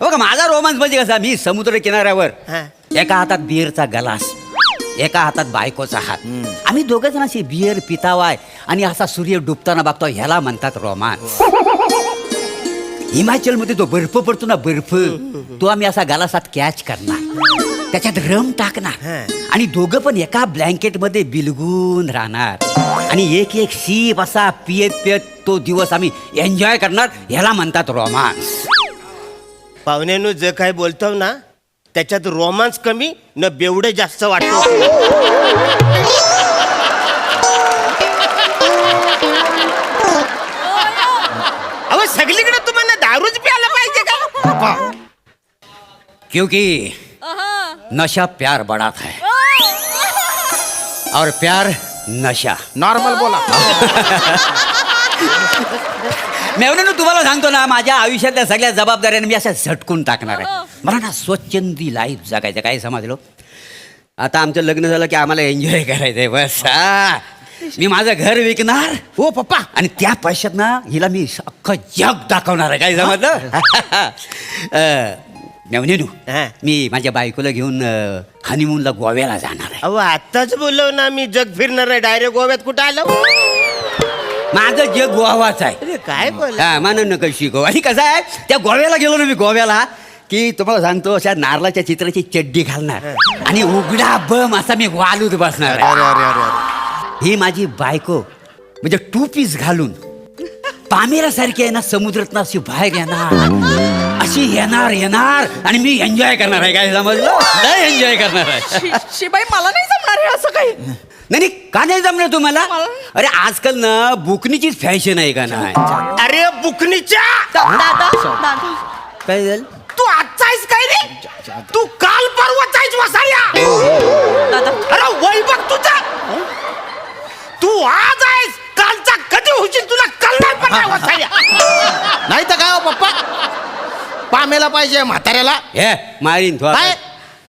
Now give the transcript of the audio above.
हो का, माझा रोमांस म्हणजे कसा, मी समुद्र किनाऱ्यावर एका हातात बिअरचा गलास, एका हातात बायकोचा हात, आम्ही दोघं जण अशी बिअर पितावाय आणि असा सूर्य डुबताना बघतो, ह्याला म्हणतात रोमांस. हिमाचलमध्ये तो बर्फ पडतो ना, बर्फ, तो आम्ही असा गलासात कॅच करणार, त्याच्यात रम टाकणार आणि दोघं पण एका ब्लँकेटमध्ये बिलगून राहणार आणि एक एक सीप असा पियत पियत तो दिवस आम्ही एन्जॉय करणार, ह्याला म्हणतात रोमांस. पाहुण्यानं जे काय बोलतो ना, त्याच्यात रोमांस कमी न बेवडे जास्त वाटतो. अहो सगळीकडे तुम्हाला दारूच प्यायला पाहिजे का? क्योंकि नशा प्यार बढ़ाता है और प्यार नशा. नॉर्मल बोला. मेवण्यानं तुम्हाला सांगतो ना, माझ्या आयुष्यातल्या सगळ्या जबाबदाऱ्याने मी अशा झटकून टाकणार आहे. मला ना स्वच्छंदी लाईफ जगायचं, काय समजलो. आता आमचं लग्न झालं की आम्हाला एन्जॉय करायचंय बस. मी माझं घर विकणार हो पप्पा, आणि त्या पैशात ना हिला मी अख्खं जग दाखवणार आहे, काय समजलं. मेवणेनू, मी माझ्या बायकोला घेऊन हनीमूनला गोव्याला जाणार आहे. अहो आताच बोललो ना मी जग फिरणार आहे, डायरेक्ट गोव्यात कुठं आलो. माझं जग गोवाच आहे. अरे काय बोल, मानव नका शिकव. आणि कसं आहे, त्या गोव्याला गेलो ना मी गोव्याला, की तुम्हाला सांगतो अशा नारळाच्या चित्राची चड्डी घालणार आणि उघडा बम असा मी वालूत बसणार आहे. ही माझी बायको म्हणजे 2 पीस घालून पामेरा सारखी आहे ना, समुद्रात अशी बाहेर येणार, अशी येणार आणि मी एन्जॉय करणार आहे, काय समजलं. लय एन्जॉय करणार आहे. शिबाई मला नाही जमणार हे असं काही. नाही का नाही जमणार तुम्हाला. अरे आजकाल ना बुकनीचीच फॅशन आहे का नाही. अरे बुकनीच्या दादा काय झालं. तू आजचा आहेस काय रे, तू काल परवाचा आहेस वसाया. दादा अरे वय बघ तुझा, तू आज आहेस, कालचा कधी होशील तुला कळणार पण नाही वसाया. नाही तर काय हो पप्पा, पामेला पाहिजे म्हाताऱ्याला. हे मारीन काय?